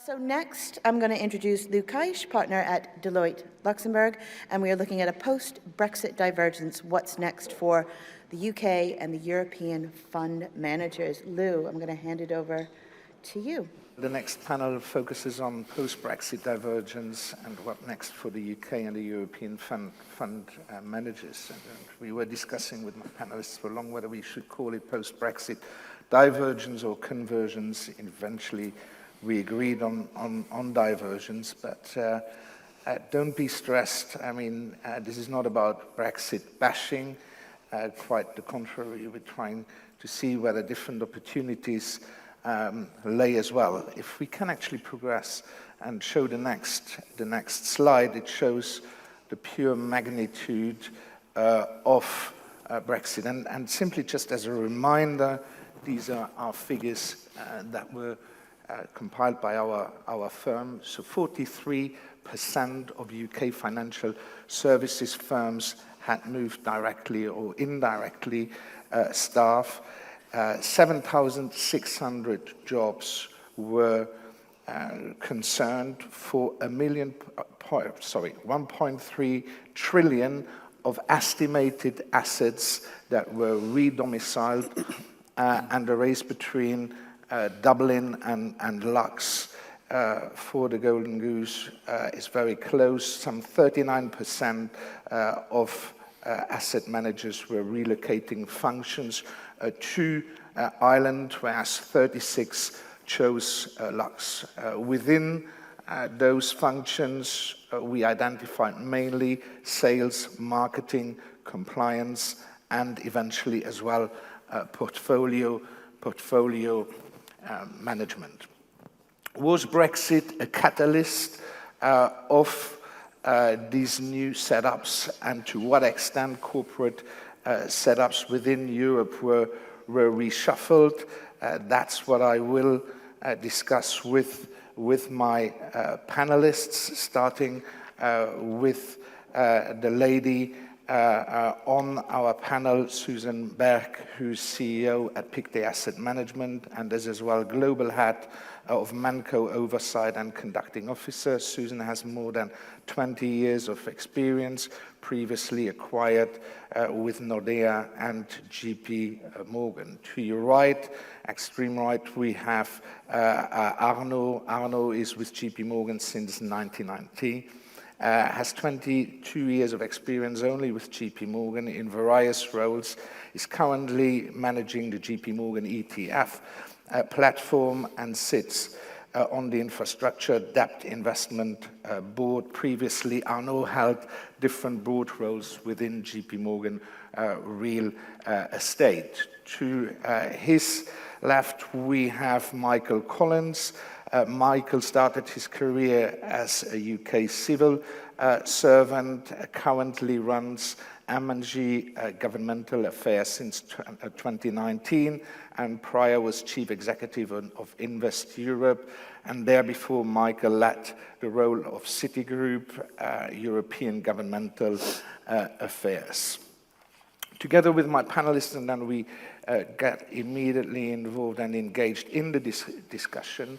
So next, I'm going to introduce Lou Kiesch, partner at Deloitte, Luxembourg, and we are looking at a post-Brexit divergence, what's next for the UK and the European fund managers. Lou, I'm going to hand it over to you. The next panel focuses on post-Brexit divergence and what next for the UK and the European fund managers. And we were discussing with my panelists for long whether we should call it post-Brexit divergence or convergence. Eventually, we agreed on divergence, but don't be stressed. I mean, this is not about Brexit bashing. Quite the contrary, we're trying to see whether different opportunities lay as well. If we can actually progress and show the next slide, it shows the pure magnitude of Brexit. And simply just as a reminder, these are our figures that were compiled by our firm. So 43% of UK financial services firms had moved directly or indirectly staff. 7,600 jobs were concerned for 1.3 trillion of estimated assets that were re-domiciled, and the race between Dublin and Lux for the Golden Goose is very close. Some 39% of asset managers were relocating functions to Ireland, whereas 36 chose Lux. Within those functions, we identified mainly sales, marketing, compliance, and eventually as well portfolio management. Was Brexit a catalyst of these new setups, and to what extent corporate setups within Europe were reshuffled? That's what I will discuss with my panelists, starting with the lady on our panel, Suzanne Berg, who's CEO at Pictet Asset Management and is as well global head of ManCo Oversight and conducting officer. Suzanne has more than 20 years of experience, previously acquired with Nordea and JP Morgan. To your right, extreme right, we have Arnaud. Arnaud is with JP Morgan since 1990. Has 22 years of experience only with JP Morgan in various roles, is currently managing the JP Morgan ETF platform and sits on the infrastructure debt investment board. Previously, Arnaud held different board roles within JP Morgan real estate. To his left, we have Michael Collins. Michael started his career as a UK civil servant, currently runs M&G Governmental Affairs since 2019, and prior was Chief Executive of Invest Europe, and there before Michael led the role of Citigroup, European Governmental Affairs. Together with my panelists, and then we get immediately involved and engaged in the discussion,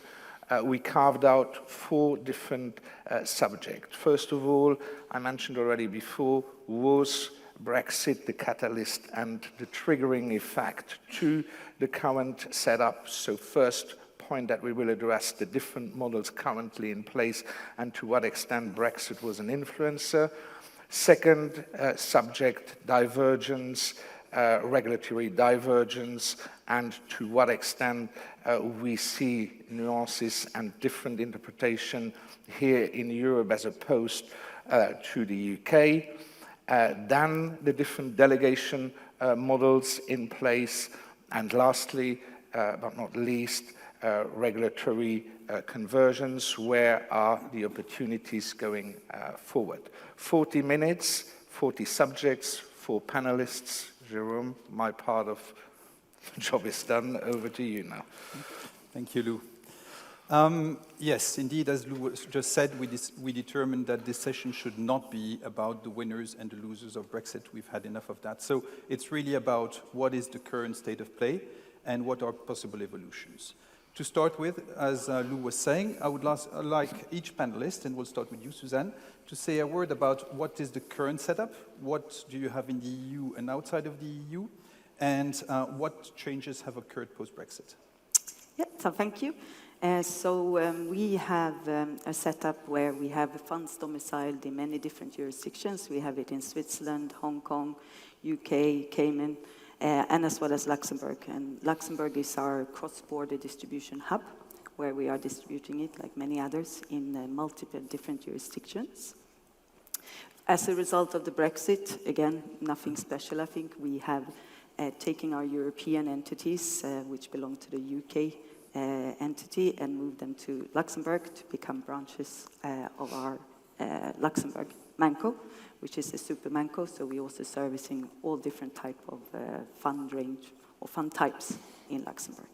we carved out 4 different subjects. First of all, I mentioned already before, was Brexit the catalyst and the triggering effect to the current setup? So first point that we will address the different models currently in place and to what extent Brexit was an influencer. Second subject, divergence, regulatory divergence, and to what extent we see nuances and different interpretation here in Europe as opposed to the UK. Then the different delegation models in place, and lastly, but not least, regulatory conversions. Where are the opportunities going forward? 40 minutes, 40 subjects, 4 panelists. Jérôme, my part of the job is done. Over to you now. Thank you, Lou. Yes, indeed, as Lou just said, we determined that this session should not be about the winners and the losers of Brexit. We've had enough of that. So it's really about what is the current state of play and what are possible evolutions. To start with, as Lou was saying, I would like each panelist, and we'll start with you, Suzanne, to say a word about what is the current setup, what do you have in the EU and outside of the EU, and what changes have occurred post-Brexit. Yeah, so thank you. We have a setup where we have funds domiciled in many different jurisdictions. We have it in Switzerland, Hong Kong, UK, Cayman, and as well as Luxembourg. And Luxembourg is our cross-border distribution hub, where we are distributing it, like many others, in multiple different jurisdictions. As a result of the Brexit, again, nothing special, I think. We have taken our European entities, which belong to the UK entity, and moved them to Luxembourg to become branches of our Luxembourg ManCo, which is a super ManCo, so we're also servicing all different type of fund range or fund types in Luxembourg.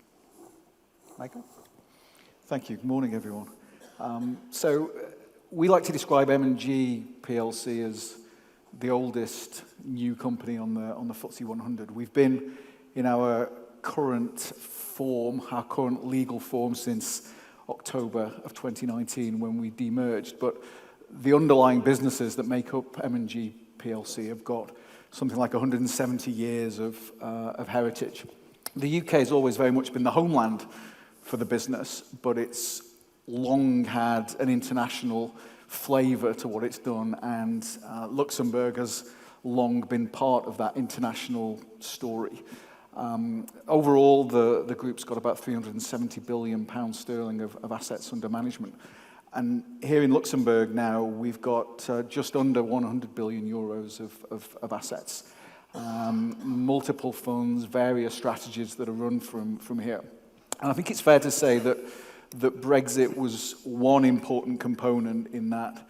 Michael? Thank you. Good morning, everyone. We like to describe M&G PLC as the oldest new company on the FTSE 100. We've been in our current legal form since October of 2019 when we demerged, but the underlying businesses that make up M&G PLC have got something like 170 years of heritage. The UK has always very much been the homeland for the business, but it's long had an international flavour to what it's done, and Luxembourg has long been part of that international story. Overall, the group's got about £370 billion of assets under management. And here in Luxembourg now, we've got just under 100 billion euros of assets. Multiple funds, various strategies that are run from here. And I think it's fair to say that Brexit was one important component in that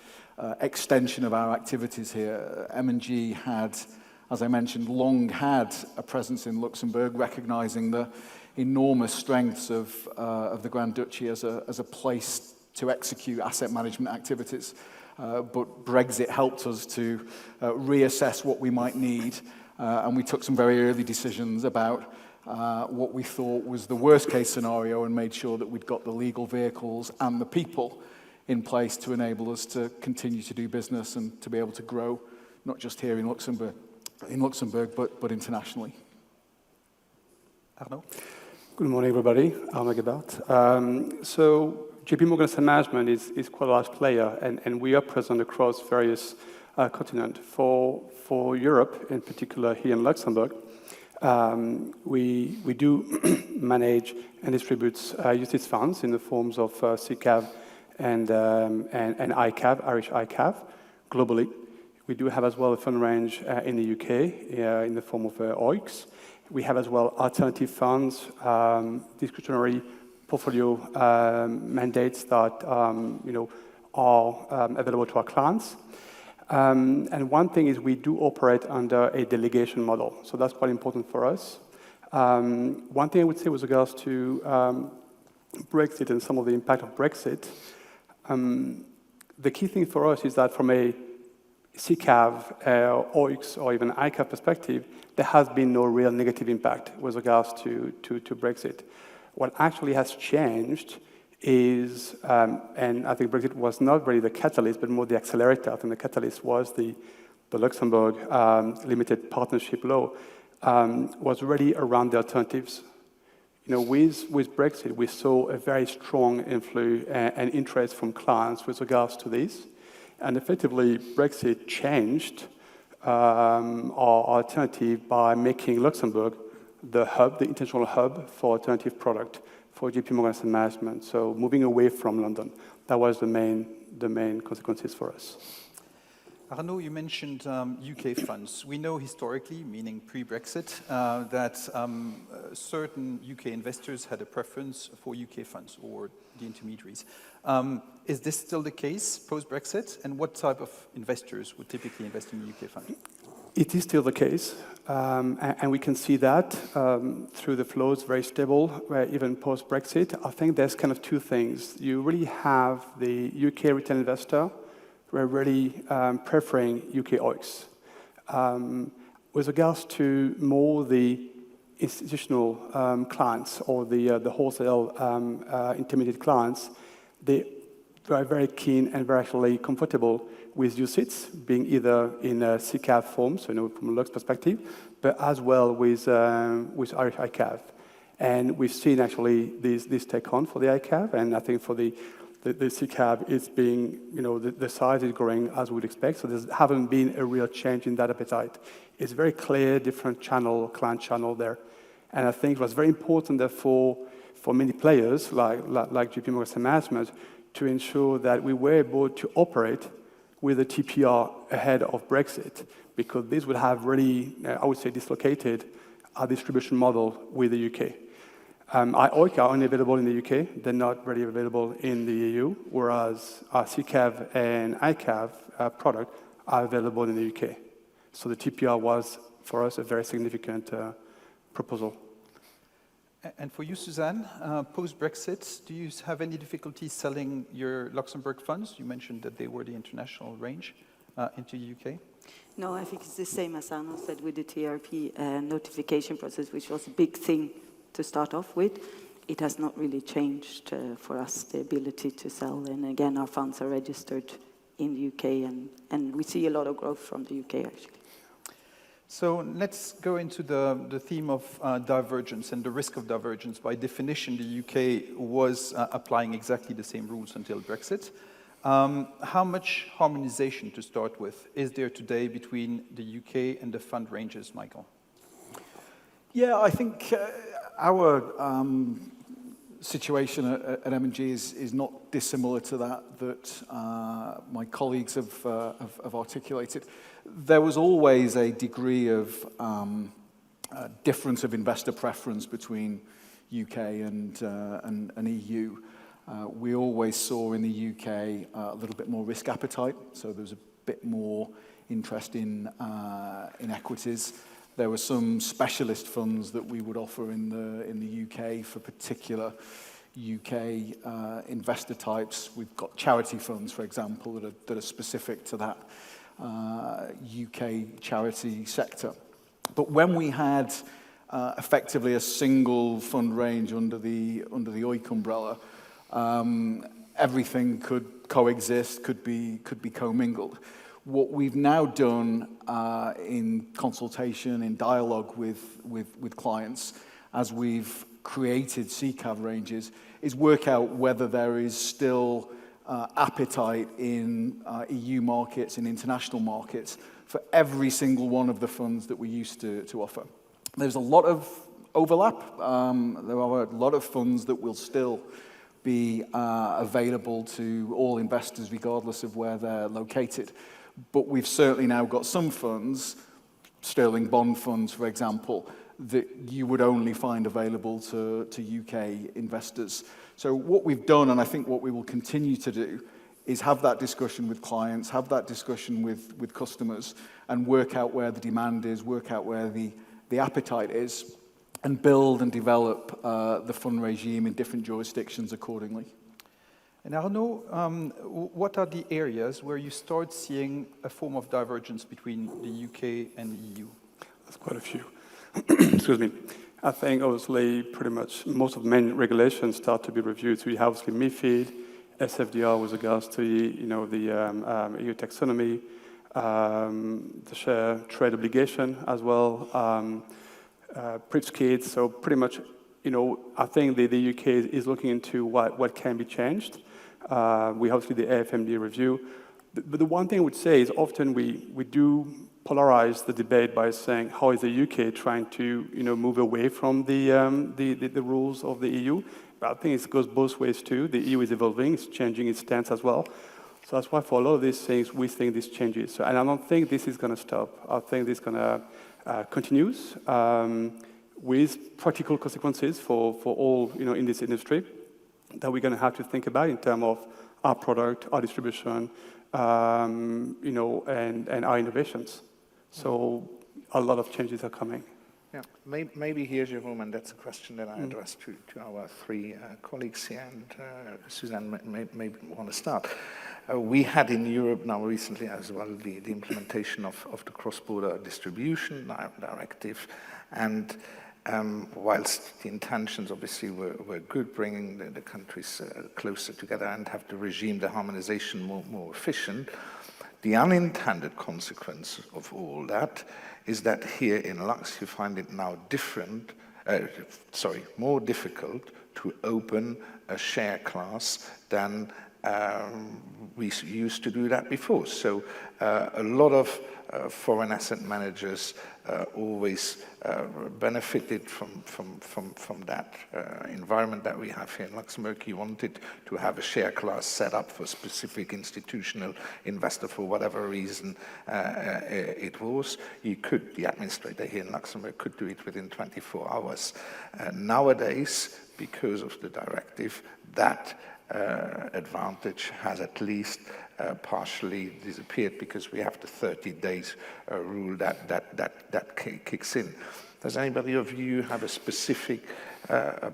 extension of our activities here. M&G had, as I mentioned, long had a presence in Luxembourg, recognizing the enormous strengths of the Grand Duchy as a place to execute asset management activities. But Brexit helped us to reassess what we might need, and we took some very early decisions about what we thought was the worst case scenario and made sure that we'd got the legal vehicles and the people in place to enable us to continue to do business and to be able to grow, not just here in Luxembourg, but internationally. Arnaud? Good morning, everybody. Arnaud Gebhart. So JP Morgan Asset Management is quite a large player, and we are present across various continents. For Europe, in particular here in Luxembourg, we do manage and distribute UCITS funds in the forms of CCAV and ICAV, Irish ICAV, globally. We do have as well a fund range in the UK in the form of OICs. We have as well alternative funds, discretionary portfolio mandates that are available to our clients. And one thing is we do operate under a delegation model, so that's quite important for us. One thing I would say with regards to Brexit and some of the impact of Brexit, the key thing for us is that from a CCAV, OICs, or even ICAV perspective, there has been no real negative impact with regards to Brexit. What actually has changed is, and I think Brexit was not really the catalyst, but more the accelerator. I think the catalyst was the Luxembourg limited partnership law, was really around the alternatives. With Brexit, we saw a very strong inflow and interest from clients with regards to this. And effectively, Brexit changed our alternative by making Luxembourg the hub, the international hub for alternative product for JP Morgan Asset Management. So moving away from London, that was the main consequences for us. Arnaud, you mentioned UK funds. We know historically, meaning pre-Brexit, that certain UK investors had a preference for UK funds or the intermediaries. Is this still the case post-Brexit? And what type of investors would typically invest in the UK fund? It is still the case, and we can see that through the flows, very stable, even post-Brexit. I think there's kind of two things. You really have the UK retail investor who are really preferring UK OICs. With regards to more the institutional clients or the wholesale intermediate clients, they are very keen and very actually comfortable with UCITS being either in a CCAV form, so from a Lux perspective, but as well with Irish ICAV. And we've seen actually this take on for the ICAV, and I think for the CCAV, it's being, the size is growing as we'd expect, so there haven't been a real change in that appetite. It's very clear, different client channel there. And I think it was very important, therefore, for many players like JP Morgan Asset Management to ensure that we were able to operate with a TPR ahead of Brexit, because this would have really, I would say, dislocated our distribution model with the UK. OIC are only available in the UK. They're not really available in the EU, whereas our CCAV and ICAV product are available in the UK. So the TPR was, for us, a very significant proposal. And for you, Suzanne, post-Brexit, do you have any difficulty selling your Luxembourg funds? You mentioned that they were the international range into the UK. No, I think it's the same as Arnaud said with the TRP notification process, which was a big thing to start off with. It has not really changed for us, the ability to sell. And again, our funds are registered in the UK, and we see a lot of growth from the UK, actually. So let's go into the theme of divergence and the risk of divergence. By definition, the UK was applying exactly the same rules until Brexit. How much harmonization, to start with, is there today between the UK and the fund ranges, Michael? Yeah, I think our situation at M&G is not dissimilar to that my colleagues have articulated. There was always a degree of difference of investor preference between UK and EU. We always saw in the UK a little bit more risk appetite, so there was a bit more interest in equities. There were some specialist funds that we would offer in the UK for particular UK investor types. We've got charity funds, for example, that are specific to that UK charity sector. But when we had effectively a single fund range under the OIC umbrella, everything could coexist, could be commingled. What we've now done in consultation, in dialogue with clients, as we've created CCAV ranges, is work out whether there is still appetite in EU markets, in international markets, for every single one of the funds that we used to offer. There's a lot of overlap. There are a lot of funds that will still be available to all investors regardless of where they're located. But we've certainly now got some funds, sterling bond funds, for example, that you would only find available to UK investors. So what we've done, and I think what we will continue to do, is have that discussion with clients, have that discussion with customers, and work out where the demand is, work out where the appetite is, and build and develop the fund regime in different jurisdictions accordingly. And Arnaud, what are the areas where you start seeing a form of divergence between the UK and the EU? That's quite a few. Excuse me. I think obviously pretty much most of the main regulations start to be reviewed. So we have obviously MiFID, SFDR with regards to the EU taxonomy, the share trade obligation as well, PRIPS kits. So pretty much, I think the UK is looking into what can be changed. We obviously the AFMD review. But the one thing I would say is often we do polarize the debate by saying how is the UK trying to move away from the rules of the EU. But I think it goes both ways too. The EU is evolving, it's changing its stance as well. So that's why for a lot of these things we think this changes. So, and I don't think this is going to stop. I think this is going to continue with practical consequences for all in this industry that we're going to have to think about in terms of our product, our distribution, and our innovations. So a lot of changes are coming. Yeah, maybe here, Jérôme, and that's a question that I address to our three colleagues here, and Suzanne may want to start. We had in Europe now recently as well the implementation of the cross-border distribution directive, and whilst the intentions obviously were good, bringing the countries closer together and have the regime, the harmonization more efficient, the unintended consequence of all that is that here in Lux you find it now more difficult to open a share class than we used to do that before. So a lot of foreign asset managers always benefited from that environment that we have here in Luxembourg. You wanted to have a share class set up for a specific institutional investor for whatever reason it was. The administrator here in Luxembourg could do it within 24 hours. Nowadays, because of the directive, that advantage has at least partially disappeared because we have the 30 days rule that kicks in. Does anybody of you have a specific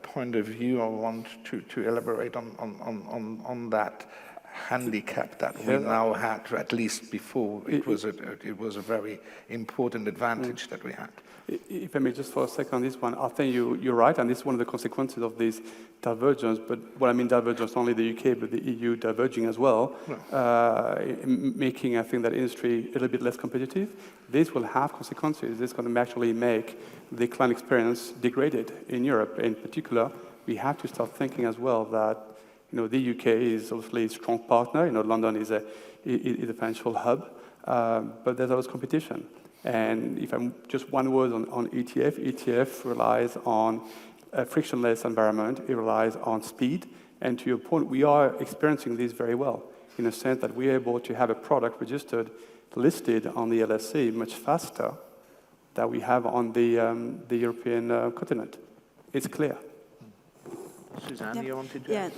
point of view or want to elaborate on that handicap that we now had, at least before it was a very important advantage that we had? If I may just for a second on this one, I think you're right, and this is one of the consequences of this divergence, but what I mean divergence, not only the UK, but the EU diverging as well, making, I think, that industry a little bit less competitive. This will have consequences. This is going to actually make the client experience degraded in Europe. In particular, we have to start thinking as well that, the UK is obviously a strong partner. London is a financial hub, but there's always competition. And if I'm just one word on ETF relies on a frictionless environment. It relies on speed. And to your point, we are experiencing this very well in a sense that we're able to have a product registered, listed on the LSE much faster than we have on the European continent. It's clear. Suzanne, you wanted to? Yeah,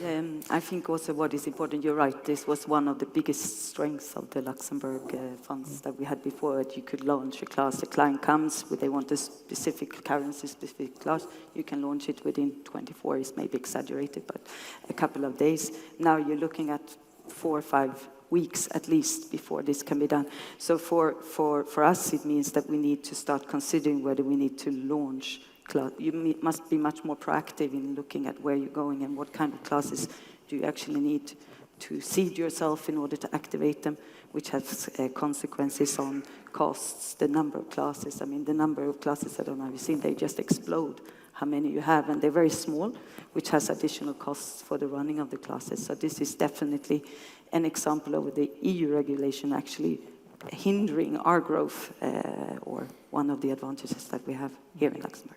I think also what is important, you're right, this was one of the biggest strengths of the Luxembourg funds that we had before. You could launch a class, the client comes, they want a specific currency, specific class, you can launch it within 24, it's maybe exaggerated, but a couple of days. Now you're looking at 4 or 5 weeks at least before this can be done. So for us, it means that we need to start considering whether we need to launch. You must be much more proactive in looking at where you're going and what kind of classes do you actually need to seed yourself in order to activate them, which has consequences on costs, the number of classes. I mean, the number of classes, I don't know if you've seen, they just explode how many you have, and they're very small, which has additional costs for the running of the classes. So this is definitely an example of the EU regulation actually hindering our growth, or one of the advantages that we have here in Luxembourg.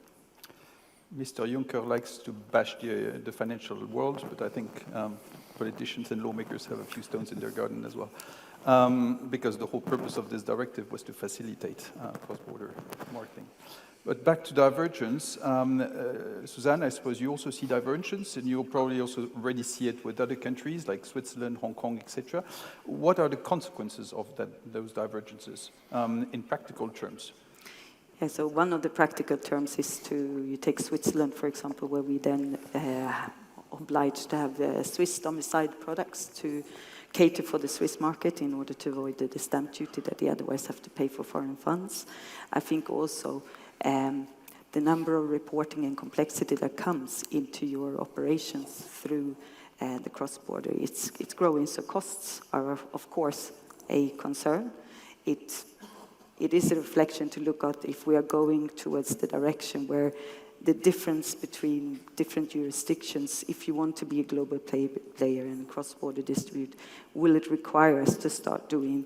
Mr. Juncker likes to bash the financial world, but I think politicians and lawmakers have a few stones in their garden as well. Because the whole purpose of this directive was to facilitate cross-border marketing. But back to divergence, Suzanne, I suppose you also see divergence, and you'll probably also already see it with other countries like Switzerland, Hong Kong, etc. What are the consequences of those divergences in practical terms? Yeah, so one of the practical terms is you take Switzerland, for example, where we then obliged to have Swiss domiciled products to cater for the Swiss market in order to avoid the stamp duty that they otherwise have to pay for foreign funds. I think also the number of reporting and complexity that comes into your operations through the cross-border, it's growing. So costs are, of course, a concern. It is a reflection to look at if we are going towards the direction where the difference between different jurisdictions, if you want to be a global player and cross-border distribute, will it require us to start doing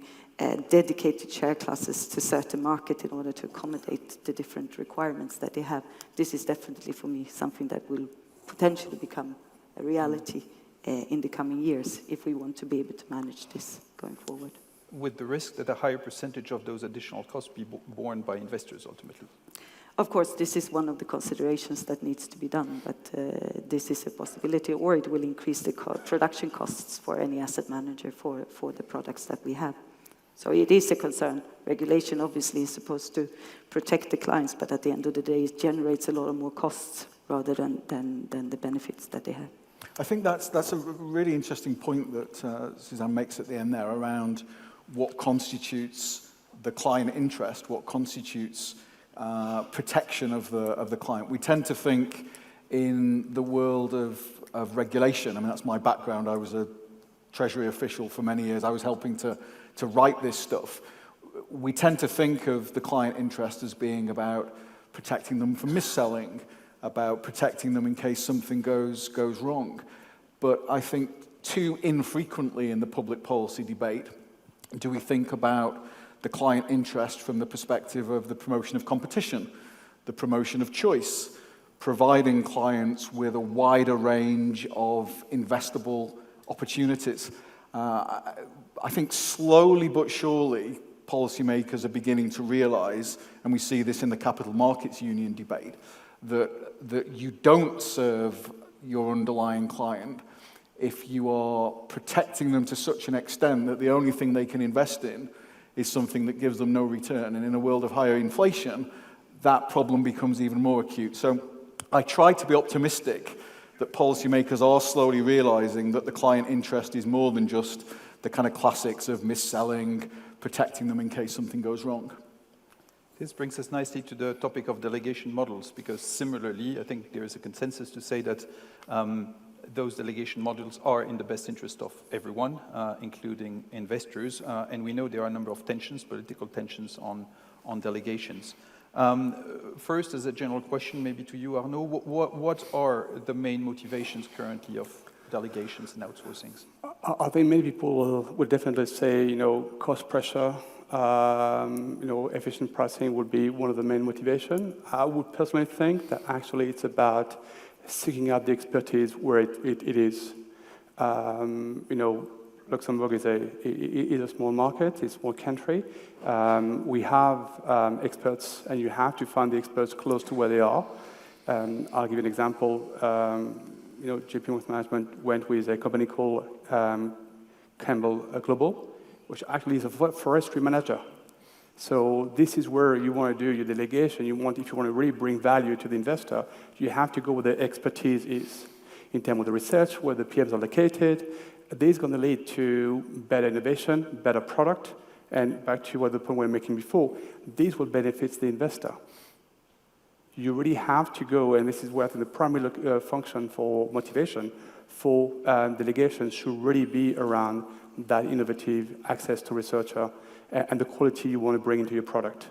dedicated share classes to certain market in order to accommodate the different requirements that they have? This is definitely, for me, something that will potentially become a reality in the coming years if we want to be able to manage this going forward. With the risk that a higher percentage of those additional costs be borne by investors ultimately? Of course, this is one of the considerations that needs to be done, but this is a possibility, or it will increase the production costs for any asset manager for the products that we have. So it is a concern. Regulation obviously is supposed to protect the clients, but at the end of the day, it generates a lot of more costs rather than the benefits that they have. I think that's a really interesting point that Suzanne makes at the end there around what constitutes the client interest, what constitutes protection of the client. We tend to think in the world of regulation. I mean, that's my background. I was a Treasury official for many years. I was helping to write this stuff. We tend to think of the client interest as being about protecting them from mis-selling, about protecting them in case something goes wrong. But I think too infrequently in the public policy debate do we think about the client interest from the perspective of the promotion of competition, the promotion of choice, providing clients with a wider range of investable opportunities. I think slowly but surely policymakers are beginning to realize, and we see this in the Capital Markets Union debate, that you don't serve your underlying client if you are protecting them to such an extent that the only thing they can invest in is something that gives them no return. And in a world of higher inflation, that problem becomes even more acute. So I try to be optimistic that policymakers are slowly realizing that the client interest is more than just the kind of classics of mis-selling, protecting them in case something goes wrong. This brings us nicely to the topic of delegation models, because similarly, I think there is a consensus to say that those delegation models are in the best interest of everyone, including investors. And we know there are a number of tensions, political tensions on delegations. First, as a general question, maybe to you, Arnaud, what are the main motivations currently of delegations and outsourcings? I think many people would definitely say, cost pressure, efficient pricing would be one of the main motivations. I would personally think that actually it's about seeking out the expertise where it is. Luxembourg is a small market, it's a small country. We have experts, and you have to find the experts close to where they are. I'll give you an example. JP Morgan Management went with a company called Campbell Global, which actually is a forestry manager. So this is where you want to do your delegation. If you want to really bring value to the investor, you have to go where the expertise is. In terms of the research, where the PMs are located, this is going to lead to better innovation, better product, and back to what the point we were making before, this will benefit the investor. You really have to go, and this is where I think the primary function for motivation for delegations should really be around that innovative access to researcher and the quality you want to bring into your product.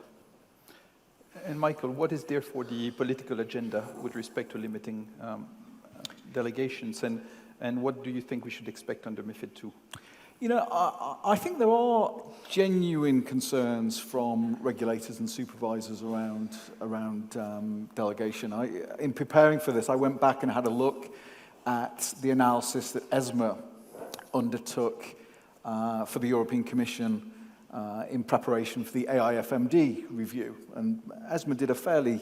And Michael, what is there for the political agenda with respect to limiting delegations, and what do you think we should expect under MiFID II? I think there are genuine concerns from regulators and supervisors around delegation. In preparing for this, I went back and had a look at the analysis that ESMA undertook for the European Commission in preparation for the AIFMD review. And ESMA did a fairly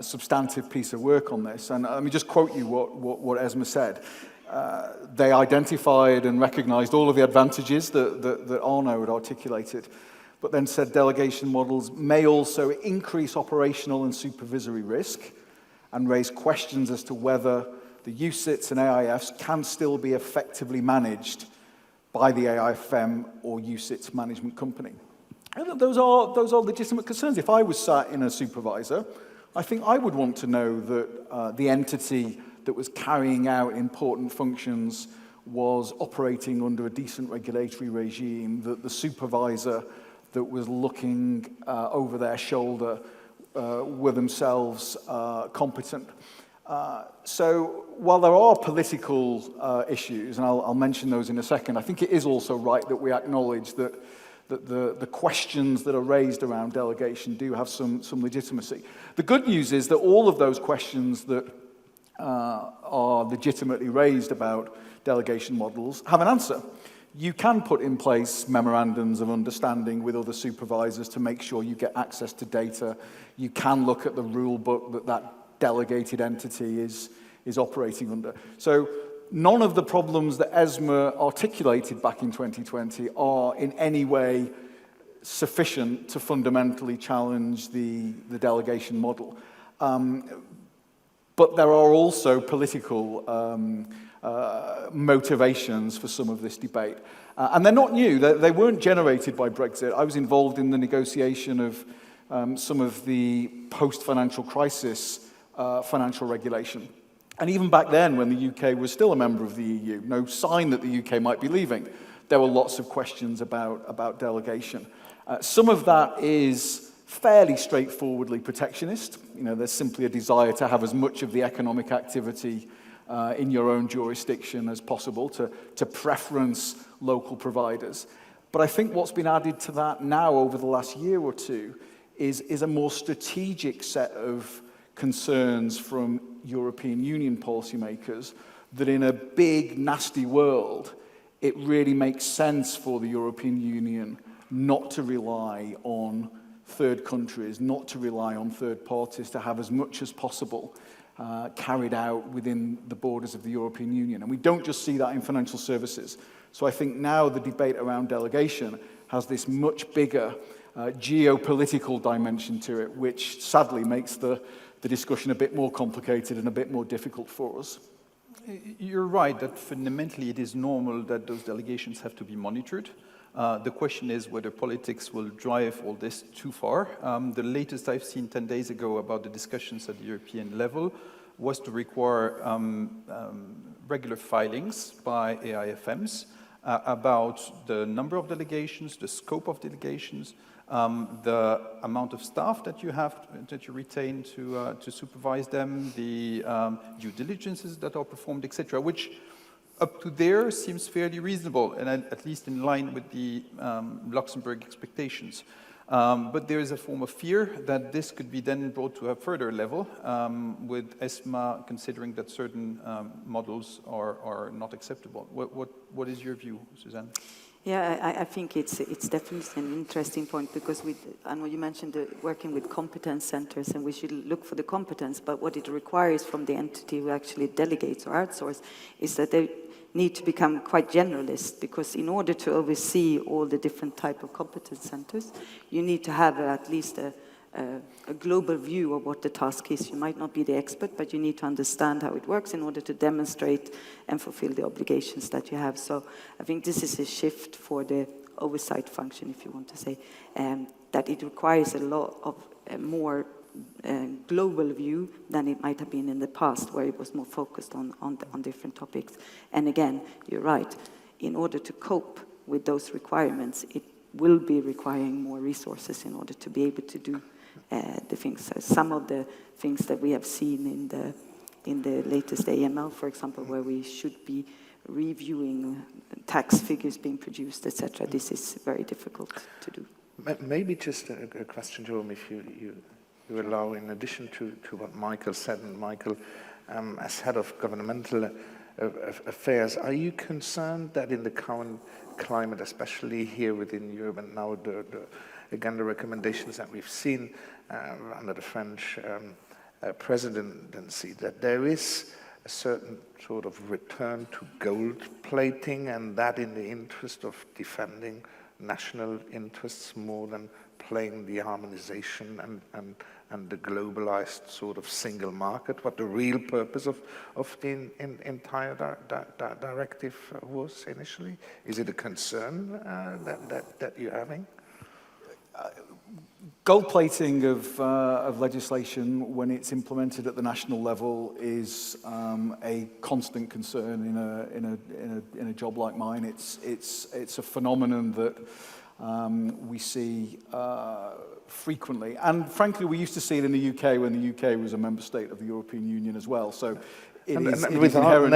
substantive piece of work on this. And let me just quote you what ESMA said. They identified and recognized all of the advantages that Arnaud had articulated, but then said delegation models may also increase operational and supervisory risk and raise questions as to whether the UCITS and AIFs can still be effectively managed by the AIFM or UCITS management company. And those are legitimate concerns. If I was sat in a supervisor, I think I would want to know that the entity that was carrying out important functions was operating under a decent regulatory regime, that the supervisor that was looking over their shoulder were themselves competent. So while there are political issues, and I'll mention those in a second, I think it is also right that we acknowledge that the questions that are raised around delegation do have some legitimacy. The good news is that all of those questions that are legitimately raised about delegation models have an answer. You can put in place memorandums of understanding with other supervisors to make sure you get access to data. You can look at the rule book that delegated entity is operating under. So none of the problems that ESMA articulated back in 2020 are in any way sufficient to fundamentally challenge the delegation model. But there are also political motivations for some of this debate. And they're not new. They weren't generated by Brexit. I was involved in the negotiation of some of the post-financial crisis financial regulation. And even back then, when the UK was still a member of the EU, no sign that the UK might be leaving, there were lots of questions about delegation. Some of that is fairly straightforwardly protectionist. You know, there's simply a desire to have as much of the economic activity in your own jurisdiction as possible, to preference local providers. But I think what's been added to that now over the last year or two is a more strategic set of concerns from European Union policymakers that in a big, nasty world, it really makes sense for the European Union not to rely on third countries, not to rely on third parties, to have as much as possible carried out within the borders of the European Union. And we don't just see that in financial services. So I think now the debate around delegation has this much bigger geopolitical dimension to it, which sadly makes the discussion a bit more complicated and a bit more difficult for us. You're right that fundamentally it is normal that those delegations have to be monitored. The question is whether politics will drive all this too far. The latest I've seen 10 days ago about the discussions at the European level was to require regular filings by AIFMs about the number of delegations, the scope of delegations, the amount of staff that you retain to supervise them, the due diligences that are performed, etc., which up to there seems fairly reasonable and at least in line with the Luxembourg expectations. But there is a form of fear that this could be then brought to a further level with ESMA considering that certain models are not acceptable. What is your view, Suzanne? Yeah, I think it's definitely an interesting point because I know you mentioned working with competence centers and we should look for the competence, but what it requires from the entity who actually delegates or outsources is that they need to become quite generalist because in order to oversee all the different type of competence centers, you need to have at least a global view of what the task is. You might not be the expert, but you need to understand how it works in order to demonstrate and fulfill the obligations that you have. So I think this is a shift for the oversight function, if you want to say, that it requires a lot of a more global view than it might have been in the past, where it was more focused on different topics. And again, you're right, in order to cope with those requirements, it will be requiring more resources in order to be able to do the things. So some of the things that we have seen in the latest AML, for example, where we should be reviewing tax figures being produced, etc. This is very difficult to do. Maybe just a question, Jérôme, if you allow, in addition to what Michael said, and Michael, as head of governmental affairs, are you concerned that in the current climate, especially here within Europe, and now again the recommendations that we've seen under the French presidency, that there is a certain sort of return to gold plating, and that in the interest of defending national interests more than playing the harmonization and the globalized sort of single market, what the real purpose of the entire directive was initially? Is it a concern that you're having? Gold plating of legislation when it's implemented at the national level is a constant concern in a job like mine. It's a phenomenon that we see frequently, and frankly, we used to see it in the UK when the UK was a member state of the European Union as well. So, without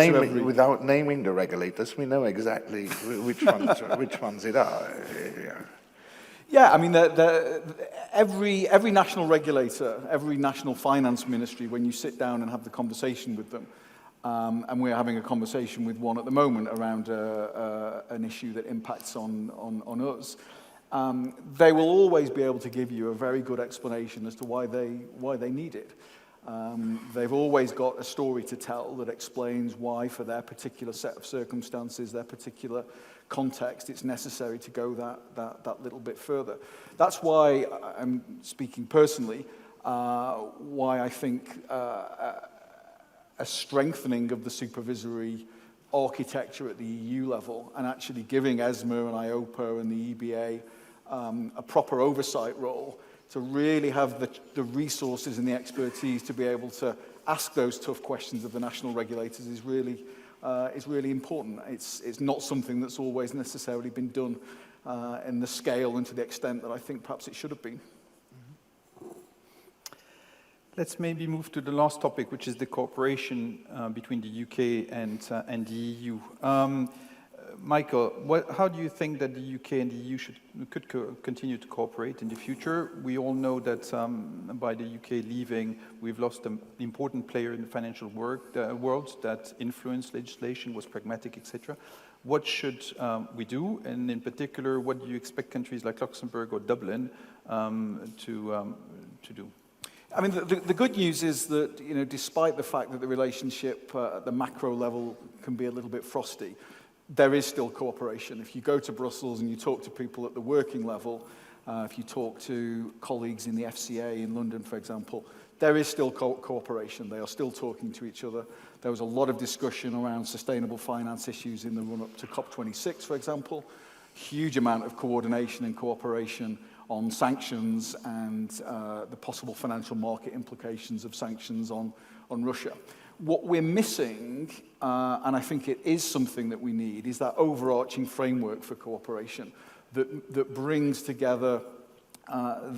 naming the regulators, we know exactly which ones it are. Yeah, I mean, every national regulator, every national finance ministry, when you sit down and have the conversation with them, and we're having a conversation with one at the moment around an issue that impacts on us, they will always be able to give you a very good explanation as to why they need it. They've always got a story to tell that explains why, for their particular set of circumstances, their particular context, it's necessary to go that little bit further. That's why I'm speaking personally, why I think a strengthening of the supervisory architecture at the EU level and actually giving ESMA and IOPA and the EBA a proper oversight role to really have the resources and the expertise to be able to ask those tough questions of the national regulators is really important. It's not something that's always necessarily been done in the scale and to the extent that I think perhaps it should have been. Let's maybe move to the last topic, which is the cooperation between the UK and the EU. Michael, how do you think that the UK and the EU could continue to cooperate in the future? We all know that by the UK leaving, we've lost an important player in the financial world that influenced legislation, was pragmatic, etc. What should we do? And in particular, what do you expect countries like Luxembourg or Dublin to do? I mean, the good news is that, you know, despite the fact that the relationship at the macro level can be a little bit frosty, there is still cooperation. If you go to Brussels and you talk to people at the working level, if you talk to colleagues in the FCA in London, for example, there is still cooperation. They are still talking to each other. There was a lot of discussion around sustainable finance issues in the run-up to COP26, for example. Huge amount of coordination and cooperation on sanctions and the possible financial market implications of sanctions on Russia. What we're missing, and I think it is something that we need, is that overarching framework for cooperation that brings together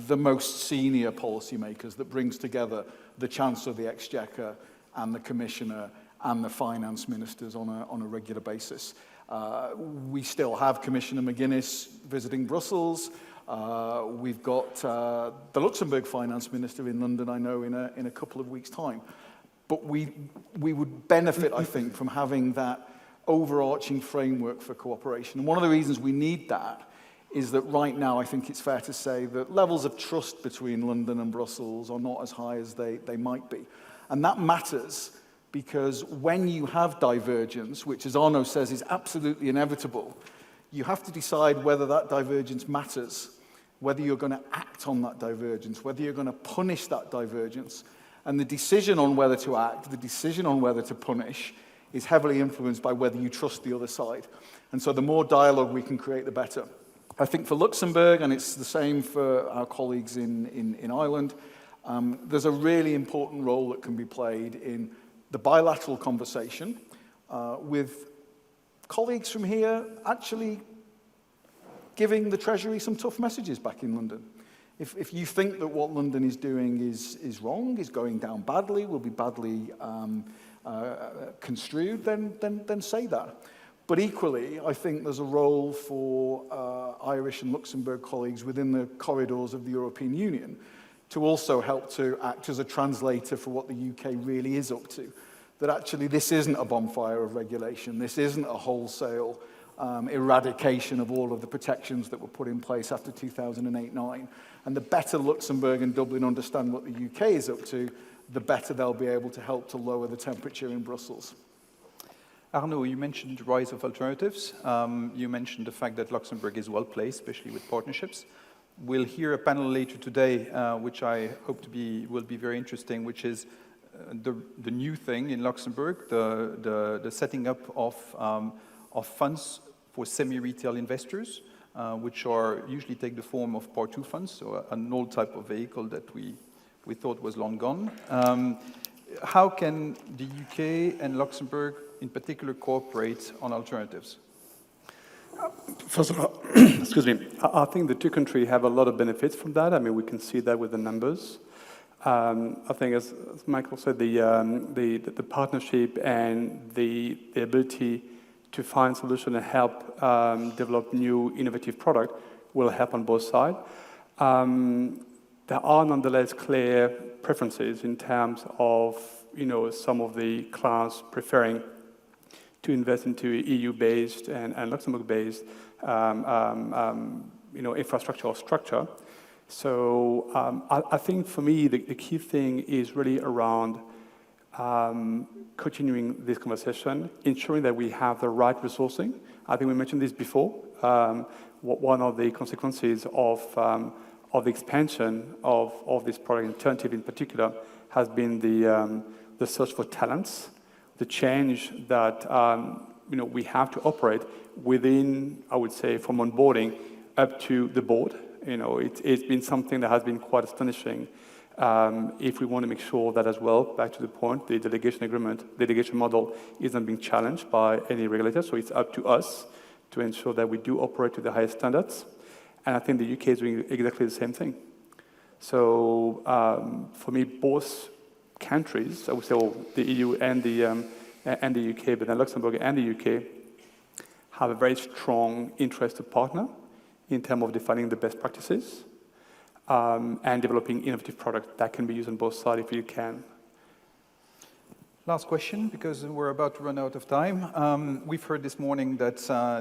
the most senior policymakers, that brings together the Chancellor of the Exchequer and the Commissioner and the finance ministers on a regular basis. We still have Commissioner McGuinness visiting Brussels. We've got the Luxembourg finance minister in London, I know, in a couple of weeks' time. But we would benefit, I think, from having that overarching framework for cooperation. And one of the reasons we need that is that right now, I think it's fair to say that levels of trust between London and Brussels are not as high as they might be. And that matters because when you have divergence, which, as Arnaud says, is absolutely inevitable, you have to decide whether that divergence matters, whether you're going to act on that divergence, whether you're going to punish that divergence. And the decision on whether to act, the decision on whether to punish, is heavily influenced by whether you trust the other side. And so the more dialogue we can create, the better. I think for Luxembourg, and it's the same for our colleagues in Ireland, there's a really important role that can be played in the bilateral conversation with colleagues from here actually giving the Treasury some tough messages back in London. If you think that what London is doing is wrong, is going down badly, will be badly construed, then say that. But equally, I think there's a role for Irish and Luxembourg colleagues within the corridors of the European Union to also help to act as a translator for what the UK really is up to. That actually this isn't a bonfire of regulation, this isn't a wholesale eradication of all of the protections that were put in place after 2008-9. And the better Luxembourg and Dublin understand what the UK is up to, the better they'll be able to help to lower the temperature in Brussels. Arnaud, you mentioned the rise of alternatives. You mentioned the fact that Luxembourg is well placed, especially with partnerships. We'll hear a panel later today, which I hope will be very interesting, which is the new thing in Luxembourg, the setting up of funds for semi-retail investors, which usually take the form of Part 2 funds, so an old type of vehicle that we thought was long gone. How can the UK and Luxembourg in particular cooperate on alternatives? First of all, excuse me, I think the two countries have a lot of benefits from that. I mean, we can see that with the numbers. I think, as Michael said, the partnership and the ability to find solutions and help develop new innovative product will help on both sides. There are nonetheless clear preferences in terms of, some of the clients preferring to invest into EU-based and Luxembourg-based, infrastructure or structure. So I think for me, the key thing is really around continuing this conversation, ensuring that we have the right resourcing. I think we mentioned this before. One of the consequences of the expansion of this product alternative in particular has been the search for talents, the change that we have to operate within, I would say, from onboarding up to the board It's been something that has been quite astonishing. If we want to make sure that as well, back to the point, the delegation model isn't being challenged by any regulator, so it's up to us to ensure that we do operate to the highest standards. And I think the UK is doing exactly the same thing. So for me, both countries, I would say the EU and the UK, but then Luxembourg and the UK, have a very strong interest to partner in terms of defining the best practices and developing innovative products that can be used on both sides if you can. Last question, because we're about to run out of time. We've heard this morning that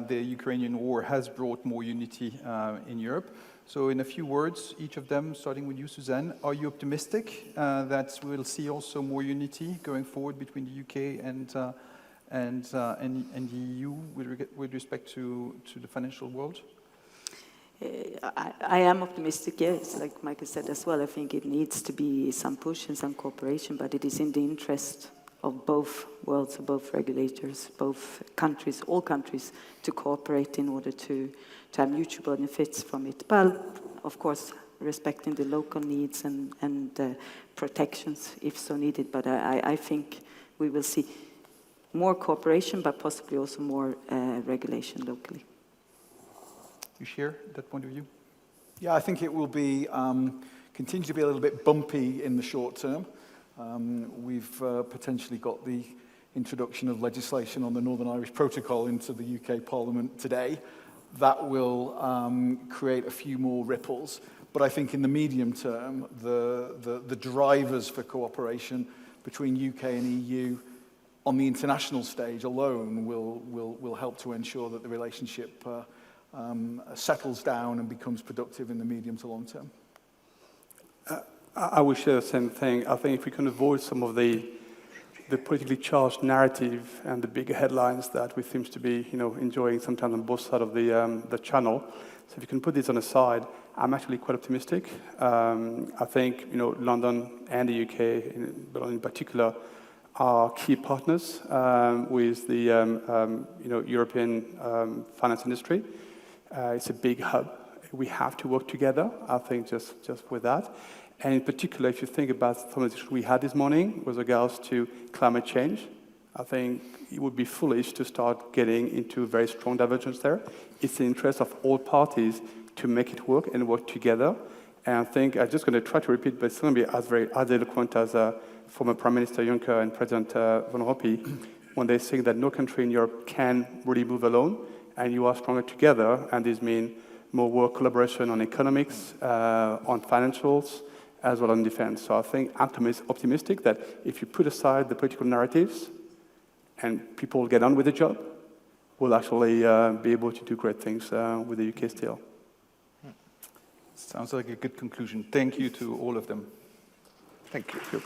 the Ukrainian war has brought more unity in Europe. So in a few words, each of them, starting with you, Suzanne, are you optimistic that we'll see also more unity going forward between the UK and the EU with respect to the financial world? I am optimistic, yes, like Michael said as well. I think it needs to be some push and some cooperation, but it is in the interest of both worlds, of both regulators, both countries, all countries, to cooperate in order to have mutual benefits from it. But, of course, respecting the local needs and protections, if so needed. But I think we will see more cooperation, but possibly also more regulation locally. You share that point of view? Yeah, I think it will be continue to be a little bit bumpy in the short term. We've potentially got the introduction of legislation on the Northern Irish Protocol into the UK Parliament today. That will create a few more ripples. But I think in the medium term, the drivers for cooperation between UK and EU on the international stage alone will help to ensure that the relationship settles down and becomes productive in the medium to long term. I would share the same thing. I think if we can avoid some of the politically charged narrative and the bigger headlines that we seem to be, enjoying sometimes on both sides of the channel. So if you can put this on the side, I'm actually quite optimistic. I think, London and the UK, but in particular, are key partners with the, European finance industry. It's a big hub. We have to work together, I think, just with that. And in particular, if you think about some of the discussions we had this morning with regards to climate change, I think it would be foolish to start getting into very strong divergence there. It's in the interest of all parties to make it work and work together. And I think I'm just going to try to repeat, but it's going to be as eloquent as former Prime Minister Juncker and President Van Rompuy when they say that no country in Europe can really move alone, and you are stronger together, and this means more work collaboration on economics, on financials, as well on defense. So I think I'm optimistic that if you put aside the political narratives and people get on with the job, we'll actually be able to do great things with the UK still. Sounds like a good conclusion. Thank you to all of them. Thank you.